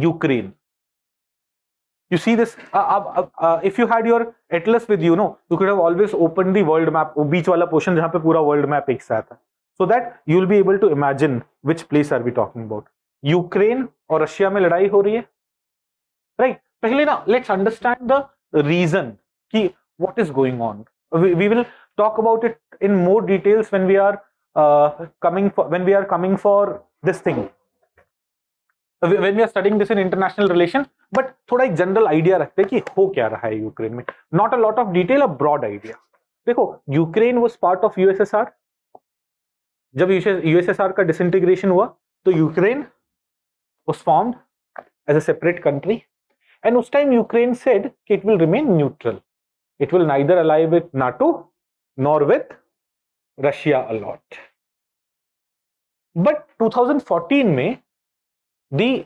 Ukraine. You see this, if you had your atlas with you, no, you could have always opened the world map, बीच वाला portion जहाँ पे पूरा world map एक साथ है, so that you will be able to imagine which place are we talking about. Ukraine और Russia में लड़ाई हो रही है, right? पहले ना let's understand the reason कि what is going on. We will talk about it in more details when we are coming for this thing. When we are studying this in international relation, but थोड़ा एक general idea रखते हैं कि हो क्या रहा है यूक्रेन में. Not a lot of detail, a broad idea. देखो, Ukraine was part of USSR. जब यूएसएसआर का डिसइंटीग्रेशन हुआ तो Ukraine was formed as a separate country, and उस टाइम यूक्रेन सेड कि it will remain neutral. It will neither ally with NATO nor with Russia a lot. But 2014 में the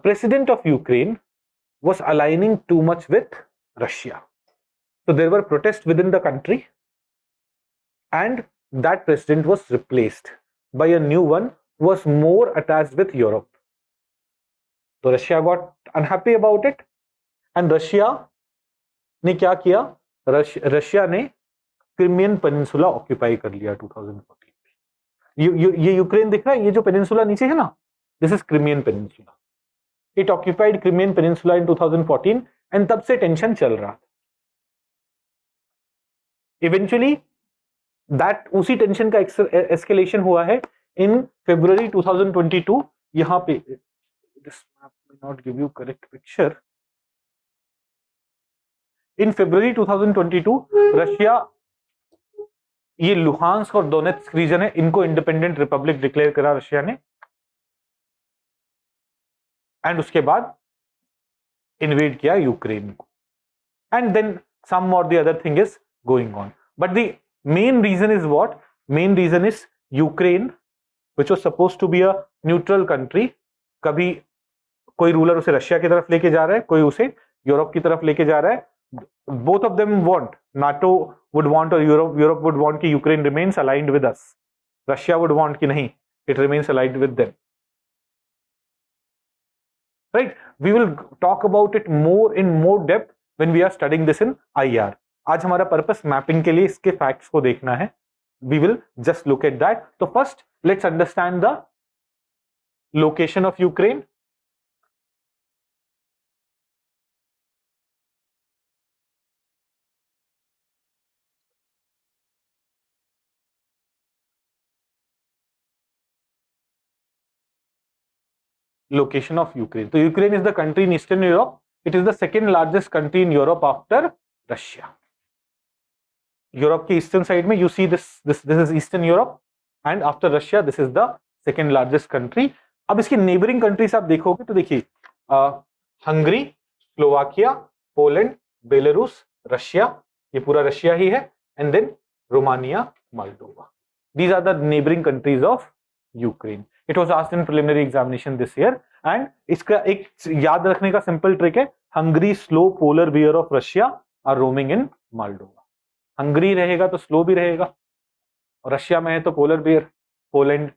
president of Ukraine was aligning too much with Russia. So there were protests within the country, and that president was replaced by a new one who was more attached with Europe. So Russia got unhappy about it, and Russia ने क्या किया? Russia ने Crimean peninsula occupy कर लिया 2014 में. ये Ukraine दिख रहा है, ये जो पेनिनसुला नीचे है ना, this is Crimean Peninsula. It occupied Crimean Peninsula in 2014, and तब से टेंशन चल रहा था. Eventually, उसी टेंशन का एस्केलेशन हुआ है in February 2022. यहाँ पे this map may not give you correct picture. In February 2022, Russia ये लुहांस्क और डोनेट्स्क रीजन है, इनको इंडिपेंडेंट रिपब्लिक डिक्लेयर करा रशिया ने, एंड उसके बाद इन्वेड किया यूक्रेन को, एंड देन सम और the other thing is going on. But the main reason is what? Main reason is Ukraine which was supposed to be a neutral country. कभी कोई ruler उसे Russia की तरफ लेके जा रहा है, कोई उसे यूरोप की तरफ लेके जा रहा है. Both of them want, NATO would want और यूरोप वुड वांट कि Ukraine remains aligned with us. Russia would want कि नहीं, it remains aligned with them. Right? We will talk about it in more depth when we are studying this in IR. आज हमारा purpose mapping के लिए इसके facts को देखना है. We will just look at that. So first, let's understand the location of Ukraine. Location of Ukraine. So Ukraine is the country in Eastern Europe. It is the second largest country in Europe after Russia. Europe के eastern side में you see this is Eastern Europe, and after Russia this is the second largest country. अब इसकी neighbouring countries आप देखोगे तो देखिए, Hungary, Slovakia, Poland, Belarus, Russia, ये पूरा रशिया ही है, and then Romania, Moldova. These are the neighboring countries of Ukraine. It was asked in preliminary examination this year, and इसका एक याद रखने का सिंपल ट्रिक है, Hungary slow polar bear of Russia are roaming in Moldova. Hungary रहेगा तो slow भी रहेगा, और रशिया में है तो polar bear, Poland,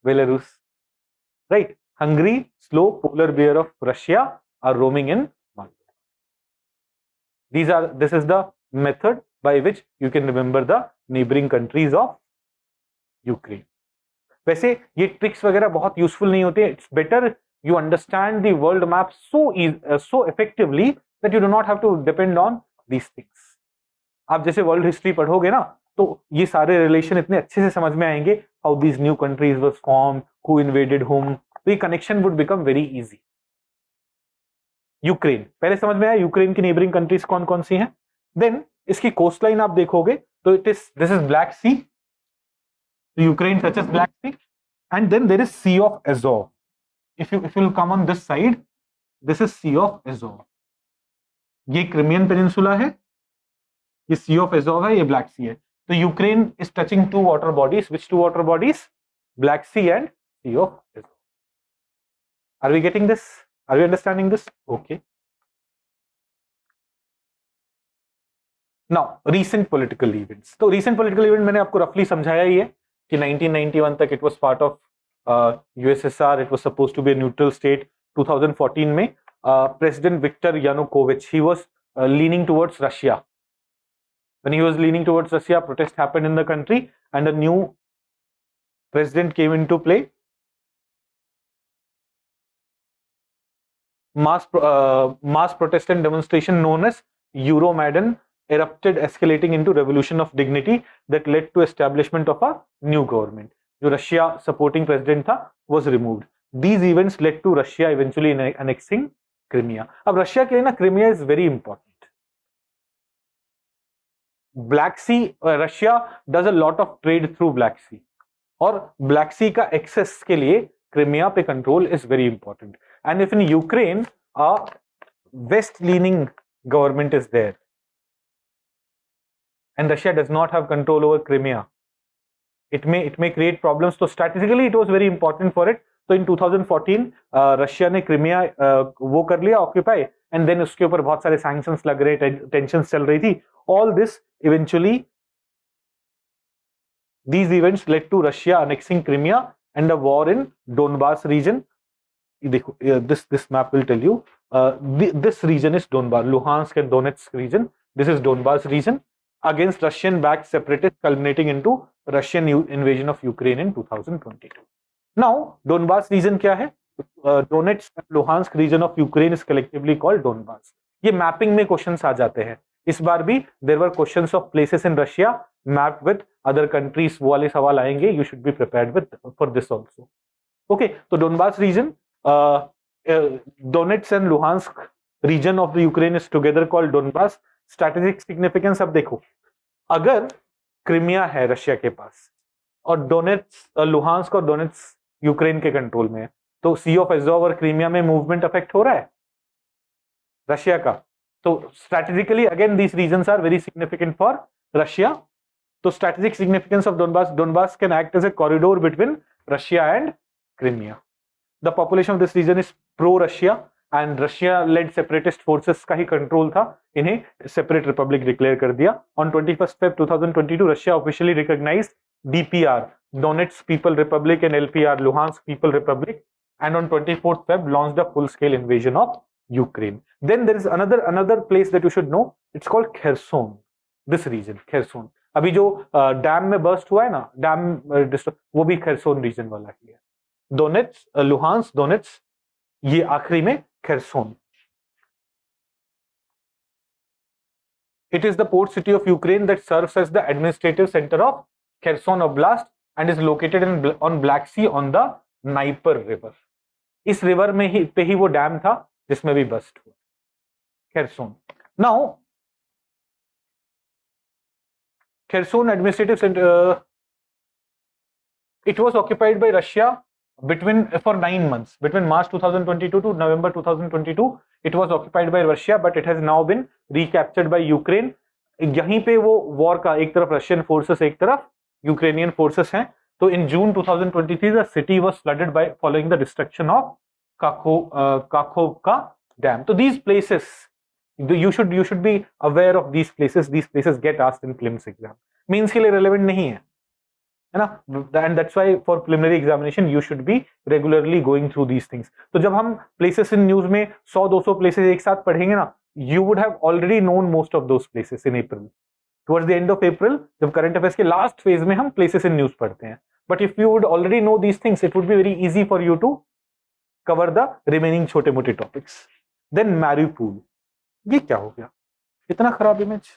Belarus. Right? Hungary slow polar bear of Russia are roaming in Moldova. This is the method by which you can remember the neighboring countries of Ukraine. वैसे ये tricks वगैरह बहुत useful नहीं होते. It's better you understand the world map so effectively that you do not have to depend on these things. आप जैसे world history पढ़ोगे ना, तो ये सारे रिलेशन इतने अच्छे से समझ में आएंगे. How these new countries was formed, who invaded हुम, तो ये connection would become very easy. Ukraine पहले समझ में आया, यूक्रेन की नेबरिंग कंट्रीज कौन कौन सी हैं. देन इसकी कोस्ट लाइन आप देखोगे तो this is Black Sea. Ukraine touches Black Sea, and then there is Sea of Azov. If you'll come on this side, this is Sea of Azov. ये Crimean peninsula है, ये Sea of Azov है, ये Black Sea है. तो Ukraine is touching two water bodies. Which two water bodies? Black Sea and Sea of Azov. Are we getting this? Are we understanding this? Okay. Now, recent political events. तो recent political event मैंने आपको रफली समझाया ही है कि 1991 तक it was part of USSR. It was supposed to be a neutral state. 2014 में President Viktor Yanukovych, he was leaning towards Russia. When he was leaning towards Russia, protest happened in the country and a new president came into play. Mass protest and demonstration known as Euromaidan erupted, escalating into revolution of dignity that led to establishment of a new government. जो Russia supporting president था was removed. These events led to Russia eventually annexing Crimea. अब Russia के लिए ना Crimea is very important. Black Sea, Russia does a lot of trade through Black Sea. और Black Sea का access के लिए Crimea पे control is very important. And if in Ukraine a west-leaning government is there, and Russia does not have control over Crimea, it may create problems. So strategically it was very important for it. So in 2014 Russia ने Crimea वो कर लिया occupy, and then उसके ऊपर बहुत सारे sanctions लग रहे, tensions चल रही थी. All this eventually, these events led to Russia annexing Crimea and a war in Donbas region. This map will tell you this region is Donbas, Luhansk and Donetsk region. This is Donbas region against Russian-backed separatists, culminating into Russian invasion of Ukraine in 2022. Now, Donbas region क्या है? Donetsk and Luhansk region of Ukraine is collectively called Donbas. ये mapping में questions आ जाते हैं. इस बार भी there were questions of places in Russia mapped with other countries. वो वाले सवाल आएंगे. You should be prepared for this also. Okay, so Donbas region, Donetsk and Luhansk region of the Ukraine is together called Donbas. Strategic significance अब देखो, अगर क्रिमिया है Russia के पास और लुहांस्क और डोनेट्स्क यूक्रेन के कंट्रोल में है, तो सी ऑफ एज़ोव और क्रिमिया में मूवमेंट अफेक्ट हो रहा है रशिया का. तो strategically again these regions are very significant for Russia. तो strategic significance of Donbas can act as a corridor between Russia and Crimea. The population of this region is pro Russia and Russia led separatist forces का ही control था. इन्हें separate Republic declare कर दिया. On 21 Feb 2022 Russia officially recognised DPR, Donetsk People Republic, and LPR, Luhansk People Republic, and on 24th Feb launched a full-scale invasion of Ukraine. Then there is another place that you should know. It's called Kherson. This region, Kherson. अभी जो dam में burst हुआ है ना, dam वो भी Kherson reason वाला ही है. Donetsk, Luhansk, Donetsk, ये आखिरी में Kherson. It is the port city of Ukraine that serves as the administrative center of Kherson Oblast and is located on Black Sea on the Dnieper River. इस river में पे ही वो dam था जिसमें भी बस्ट हुआ. Kherson. Now, Kherson administrative center, it was occupied by Russia for 9 months. Between March 2022 to November 2022, it was occupied by Russia, but it has now been recaptured by Ukraine. यहीं पे वो war का एक तरफ Russian forces एक तरफ Ukrainian forces हैं. तो इन जून 2023 the city was flooded by following the destruction of 𝐂𝐭 dam. So these places, you should be aware of these places. These places get asked in prelims exam. Means के लिए relevant नहीं है ना, and that's why for preliminary examination you should be regularly going through these things. तो जब हम places in news में 100-200 places एक साथ पढ़ेंगे ना, you would have already known most of those places in April. Towards the end of April, जब current affairs के last phase में हम places in news पढ़ते हैं. But if you would already know these things, it would be very easy for you to cover the remaining छोटे मोटे topics. Then Mariupol, ये क्या हो गया? इतना खराब image.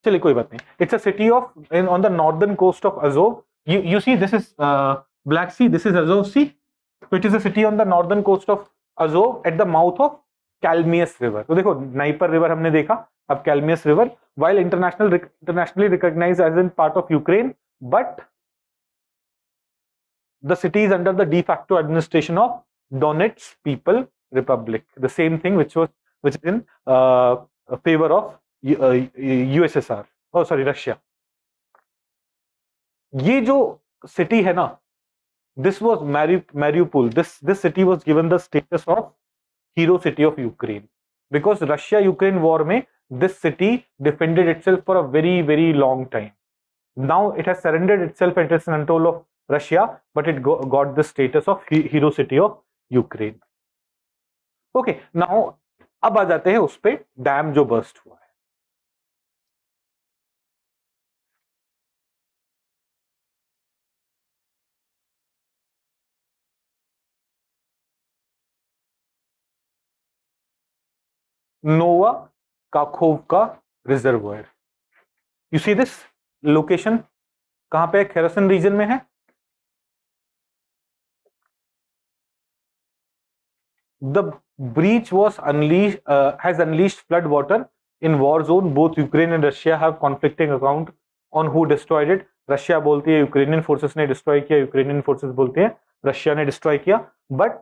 चलिए कोई बात नहीं. It's a city on the northern coast of Azov. You see, this is Black Sea. This is Azov Sea. So it is a city on the northern coast of Azov at the mouth of Kalmius River. तो देखो Dnieper River हमने देखा, अब Kalmius River, while internationally recognized as in part of Ukraine, but the city is under the de facto administration of Donetsk People Republic. The same thing which is in favor of USSR. Oh sorry, Russia. ये जो city है ना, this was Mariupol. This city was given the status of hero city of Ukraine because Russia-Ukraine war में this city defended itself for a very long time. Now it has surrendered itself and it is in control of Russia, but it got the status of hero city of Ukraine. Okay, now अब आ जाते हैं उस पे dam जो burst हुआ है. Nova Kakhovka reservoir. You see this location कहां पे? खेरसन रीजन में है. The breach was has unleashed flood water in war zone. Both Ukraine and Russia have conflicting account on who destroyed it. Russia बोलती है Ukrainian forces ने destroy किया, Ukrainian forces बोलते हैं रशिया ने डिस्ट्रॉय किया. But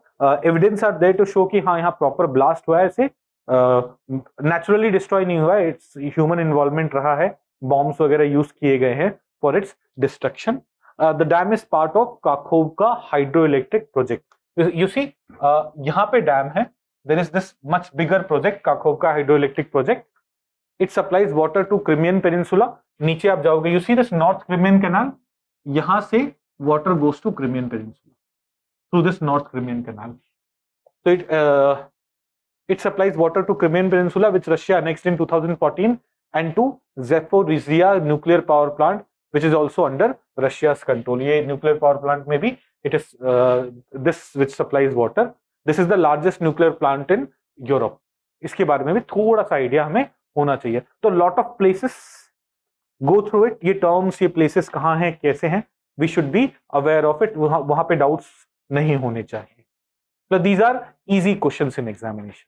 evidence are there to show कि हाँ यहाँ प्रॉपर ब्लास्ट हुआ है. ऐसे नेचुरली डिस्ट्रॉय नहीं हुआ है, इट्स ह्यूमन इन्वॉल्वमेंट रहा है, बॉम्ब्स वगैरह यूज किए गए हैं for its destruction. The dam is part of काखोवका hydro electric project. You see, यहाँ पे डैम है. There is this much bigger project, Kakhovka hydroelectric project. It supplies water to Crimean Peninsula. नीचे आप जाओगे, you see this North Crimean Canal. यहाँ से water goes to Crimean Peninsula through this North Crimean Canal. So it supplies water to Crimean Peninsula, which Russia annexed in 2014, and to Zaporizhzhia nuclear power plant, which is also under Russia's control. ये nuclear power plant में भी it is this which supplies water. This is the largest nuclear plant in Europe. इसके बारे में भी थोड़ा सा idea हमें होना चाहिए. तो lot of places go through it. ये terms, ये places कहाँ हैं, कैसे हैं, we should be aware of it. वहाँ पे doubts नहीं होने चाहिए. So these are easy questions in examination.